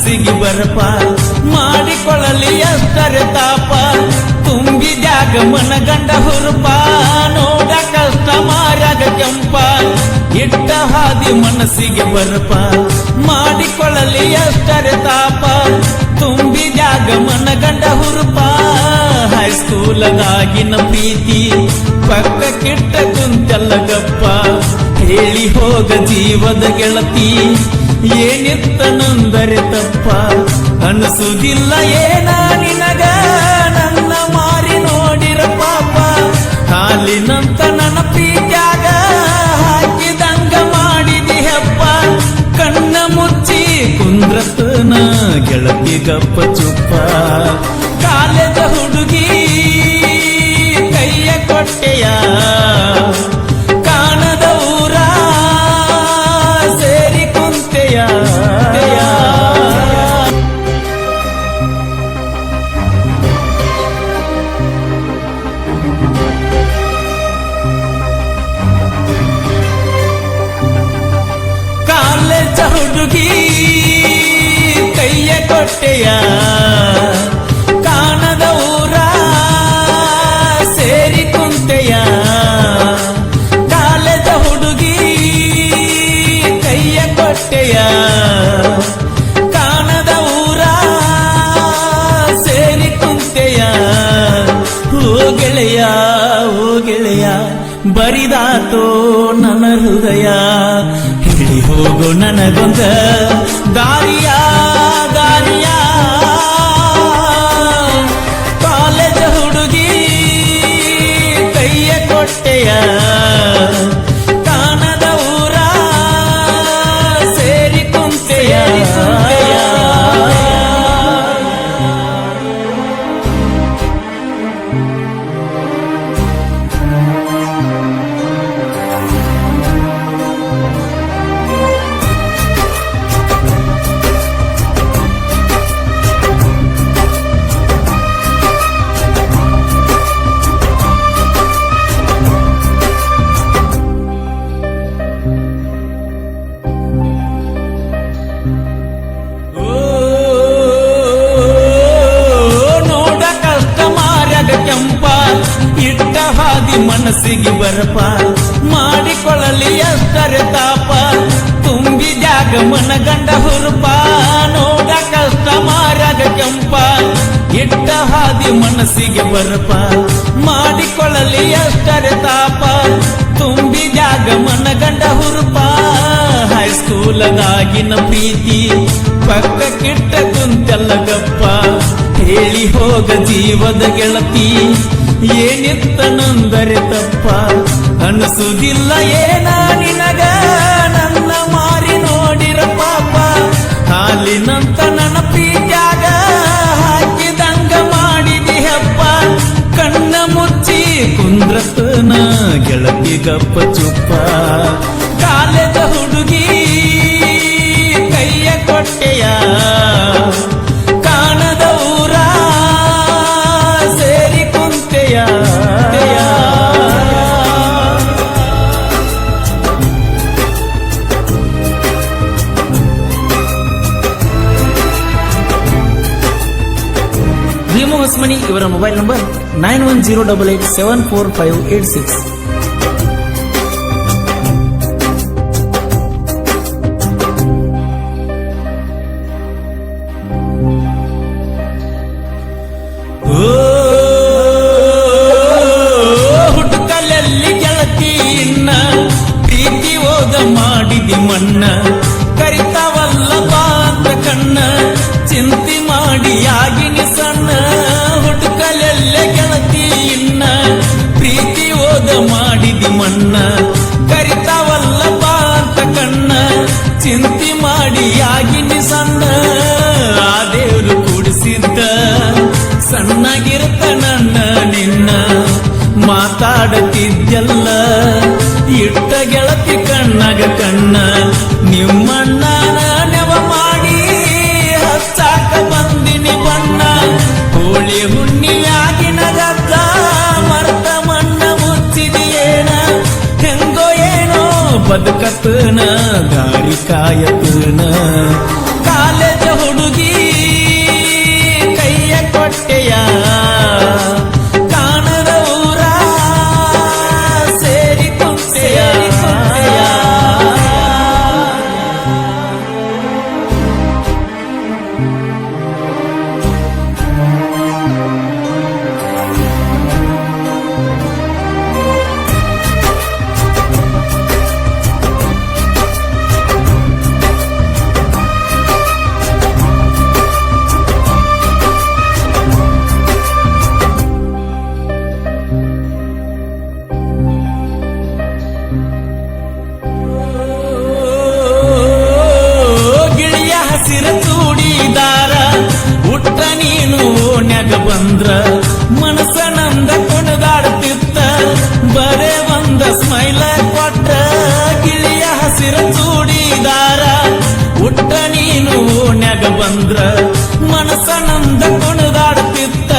ಮನಸ್ಸಿಗೆ ಬರಪ ಮಾಡಿಕೊಳ್ಳಲಿ ಎಷ್ಟರೆ ತಾಪ ತುಂಬಿದ್ಯಾಗ ಮನಗಂಡ ಹುರುಪ ನೋಡ ಕಷ್ಟ ಮಾರ್ಯಾಗ ಕೆಂಪ ಇಟ್ಟ ಹಾದಿ ಮನಸ್ಸಿಗೆ ಬರಪ ಮಾಡಿಕೊಳ್ಳಲಿ ಎಷ್ಟರೆ ತಾಪ ತುಂಬಿದ್ಯಾಗ ಮನಗಂಡ ಹುರುಪ ಹೈಸ್ಕೂಲದಾಗಿನ ಪ್ರೀತಿ ಪಕ್ಕ ಕಿಟ್ಟ ಕುಂತಲ್ಲಗಪ್ಪ ಹೇಳಿ ಹೋಗ ಜೀವದ ಗೆಳತಿ ಏನಿತ್ತನಂದರೆ ತಪ್ಪ ಅನಿಸುವುದಿಲ್ಲ ಏನ ನಿನಗ ನನ್ನ ಮಾರಿ ನೋಡಿರ ಪಾಪ ಹಾಲಿನಂತ ನನ್ನ ಪ್ರೀತ್ಯಾಗ ಹಾಕಿದಂಗ ಮಾಡಿದಿ ಹೆಪ್ಪ ಕಣ್ಣ ಮುಚ್ಚಿ ಕುಂದ್ರತನ ಗೆಳತಿ ಗಪ್ಪ ಚುಪ್ಪ ಕಾಲೇಜ ಹುಡುಗಿ ಕೈಯ ಕೊಟ್ಟೆಯ ಕಾಣದ ಊರ ಸೇರಿ ಕುಂತೆಯ ಕಾಲೇಜ ಹುಡುಗಿ ಕೈಯ ಕೊಟ್ಟೆಯ ಕಾಣದ ಊರ ಸೇರಿ ಕುಂತೆಯ ಕಾಲೇಜ ಹುಡುಗಿ ಕೈಯ ಕೊಟ್ಟೆಯ ಕಾಣದ ಊರ ಸೇರಿ ಕುಂತೆಯ ಓ ಗೆಳೆಯ ಬರಿದಾತೋ ನನ್ನ ಹೃದಯ ಹೇಳಿ ಹೋಗೋ ನನಗೊಂದ ದಾರಿಯ ಕಾಲೇಜ ಹುಡುಗಿ ಕೈಯ ಕೊಟ್ಟೆಯ ಕಾಣದ ಊರ ಸೇರಿ ಕುಂತೆಯ ಇಟ್ಟ ಹಾದಿ ಮನಸ್ಸಿಗೆ ಬರಪ ಮಾಡಿಕೊಳ್ಳಲಿ ಎಷ್ಟರೆ ತಾಪ ತುಂಬಿದ್ಯಾಗ ಮನಗಂಡ ಹುರುಪ ನೋಡ ಕಷ್ಟ ಮಾರ್ಯಾಗ ಕೆಂಪ ಇಟ್ಟ ಹಾದಿ ಮನಸ್ಸಿಗೆ ಬರಪ ಮಾಡಿಕೊಳ್ಳಲಿ ಎಷ್ಟರೆ ತಾಪ ತುಂಬಿದ್ಯಾಗ ಮನಗಂಡ ಹುರುಪ ಹೈಸ್ಕೂಲದಾಗಿನ ಪ್ರೀತಿ ಪಕ್ಕ ಕಿಟ್ಟ ಕುಂತಲ್ಲಗಪ್ಪ ಹೇಳಿ ಹೋಗ ಜೀವದ ಗೆಳತಿ ಏನಿತ್ತನಂದರೆ ತಪ್ಪ ಅನಿಸುವುದಿಲ್ಲ ಏನ ನಿನಗ ನನ್ನ ಮಾರಿ ನೋಡಿರ ಪಾಪ ಹಾಲಿನಂತ ನನ್ನ ಪ್ರೀತ್ಯಾಗ ಹಾಕಿದಂಗ ಮಾಡಿದಿ ಹೆಪ್ಪ ಕಣ್ಣ ಮುಚ್ಚಿ ಕುಂದ್ರತನ ಗೆಳತಿ ಗಪ್ಪ ಚುಪ್ಪ ಕಾಲೇಜ ಹುಡುಗಿ ಕೈಯ ಕೊಟ್ಟೆಯ ಕಾಣದ ಊರ ಸೇರಿ ಕುಂತೆಯ ಭೀಮು ಹೊಸ್ಮನಿ ಇವರ ಮೊಬೈಲ್ ನಂಬರ್ 9108874586. ಹುಡುಕಲಲ್ಲಿ ಗೆಳತಿ ಇನ್ನ ಪ್ರೀತಿ ಓದ ಮಾಡಿದಿ ಮಣ್ಣ ಕರಿತಾವಲ್ಲ ಬಾಂತ ಕಣ್ಣ ಚಿಂತಿ ಮಾಡಿ ಆಗಿನಿ ಸಣ್ಣ ಹುಡುಕಲೆಲ್ಲ ಗೆಳತಿ ಇನ್ನ ಪ್ರೀತಿ ಓದ ಮಾಡಿದಿ ಮಣ್ಣ ಕರಿತಾವಲ್ಲ ಬಾಂತ ಕಣ್ಣ ಚಿಂತಿ ಮಾಡಿ ಆಗಿನಿ ಸಣ್ಣ ಆ ದೇವ್ರು ಕೂಡಿಸಿದ್ದ ಸಣ್ಣಗಿರ್ತ ನನ್ನ ನಿನ್ನ ಮಾತಾಡತಿದ್ಯಲ್ಲ ಇಟ್ಟ ಗೆಳತಿ ಕಣ್ಣಗ ಕಣ್ಣ ನಿಮ್ಮಣ್ಣ ನೆವ ಮಾಡಿ ಹಚ್ಚಾಕ ಬಂದಿನಿ ಬಣ್ಣ ಹೋಳಿ ಹುಣ್ಣಿಯಾಗಿನ ಗದ್ದ ಮರ್ತ ಮಣ್ಣ ಮುಚ್ಚಿದಿಯೇನ ಹೆಂಗೋ ಏನೋ ಬದುಕತನ ದಾರಿ ಕಾಯತನ ಕಾಲೇಜ ಹುಡುಗಿ ಹಸಿರ ಚೂಡಿದಾರ ಉಟ್ಟ ನೀನು ಓಣ್ಯಾಗ ಬಂದ್ರ ಮನಸ ನಮ್ದ ಕುಣಿದಾಡ್ತಿತ್ತ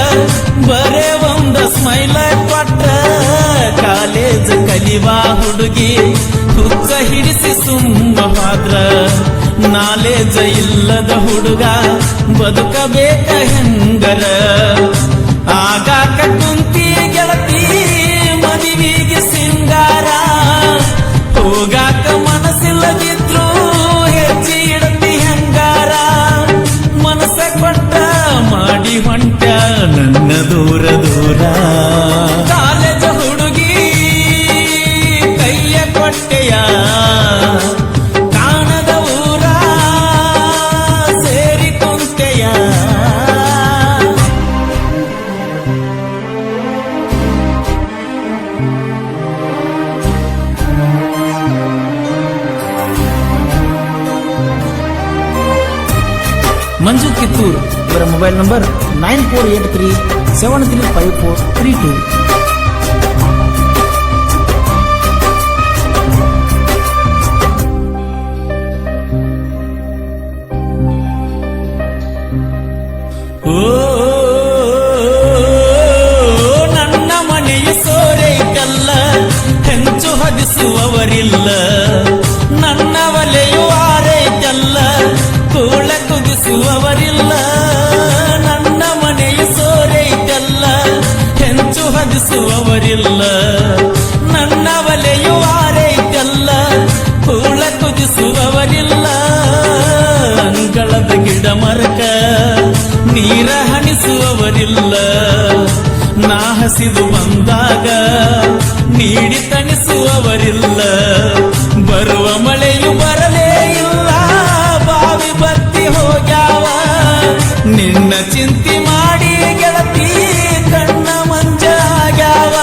ಬರೇ ಒಂದ ಸ್ಮೈಲ ಕೊಟ್ರ ಕಾಲೇಜ್ ಕಲಿವಾ ಹುಡುಗಿ ಹುಚ್ಚ ಹಿಡಿಸಿ ಸುಮ್ಮ ಹೋದ್ರ ನಾಲೇಜ ಇಲ್ಲದ ಹುಡುಗ ಬದುಕಬೇಕ ಹೆಂಗರ ಆಗಾಕ ಕುಂತಿ ಗೆಳತಿ ಮದುವಿಗೆ ಸಿಂಗಾರ ಹೋಗಾಕ ಮನಸ್ಸಿಲ್ಲದಿದ್ರು ಹೆಜ್ಜೆ ಇಡತಿ ಹೆಂಗಾರ ಮನಸ್ಸ ಕೊಟ್ಟ ಮಾಡಿ ಹೊಂಟ ನನ್ನ ದೂರ ದೂರ ಕಾಲೇಜ ಹುಡುಗಿ ಕೈಯ ಕೊಟ್ಟೆಯ ಕಾಣದ ಊರ ಸೇರಿ ಕುಂತೆಯ ಮಂಜು ಕಿತ್ತೂರ್ ಇವರ ಮೊಬೈಲ್ ನಂಬರ್ 9483735432. ಓ ನನ್ನ ಮನೆಯ ಸೋರೈಕಲ್ಲ ಹೆಂಚು ಹೊದಿಸುವವರಿಲ್ಲ ನನ್ನ ಒಲೆಯು ಆರೈಕಲ್ಲ ಕೂಳ ಕುದಿಸುವವರಿಲ್ಲ ನನ್ನ ಮನೆಯ ಸೋರೈಕಲ್ಲ ಹೆಂಚು ಹೊದಿಸುವವರಿಲ್ಲ ನನ್ನ ಒಲೆಯು ಆರೈಕಲ್ಲ ಕೂಳ ಕುದಿಸುವವರಿಲ್ಲ ಅಂಗಳದ ಗಿಡ ಮರಕ ನೀರ ಹಣಿಸುವವರಿಲ್ಲ ನಾ ಹಸಿದು ಬಂದಾಗ ನೀಡಿ ತಣಿಸುವವರಿಲ್ಲ ಬರುವ ಮಳೆಯು ಬರಲೇ ಇಲ್ಲ ಬಾವಿ ಬತ್ತಿ ಹೋಗ್ಯಾವ ನಿನ್ನ ಚಿಂತೆ ಮಾಡಿ ಗೆಳತಿ ಕಣ್ಣ ಮಂಜಾಗ್ಯಾವ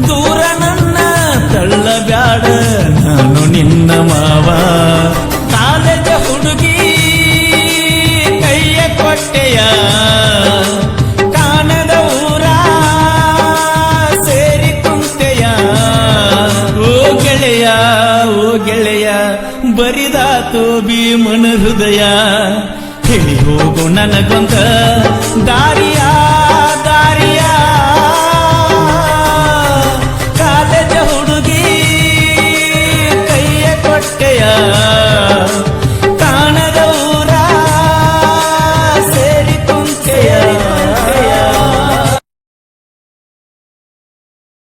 ದೂರ ನನ್ನ ತಳ್ಳಬ್ಯಾಡ ನಾನು ನಿನ್ನ ಮಾವ ಕಾಲೇಜ ಹುಡುಗಿ ಕೈಯ ಕೊಟ್ಟೆಯ ಕಾಣದ ಊರ ಸೇರಿ ಕುಂತೆಯ ಓ ಗೆಳೆಯ ಬರಿದಾತೋ ಭೀಮನ ಹೃದಯ ಹೇಳಿ ಹೋಗು ನನಗೊಂದ ದಾರಿ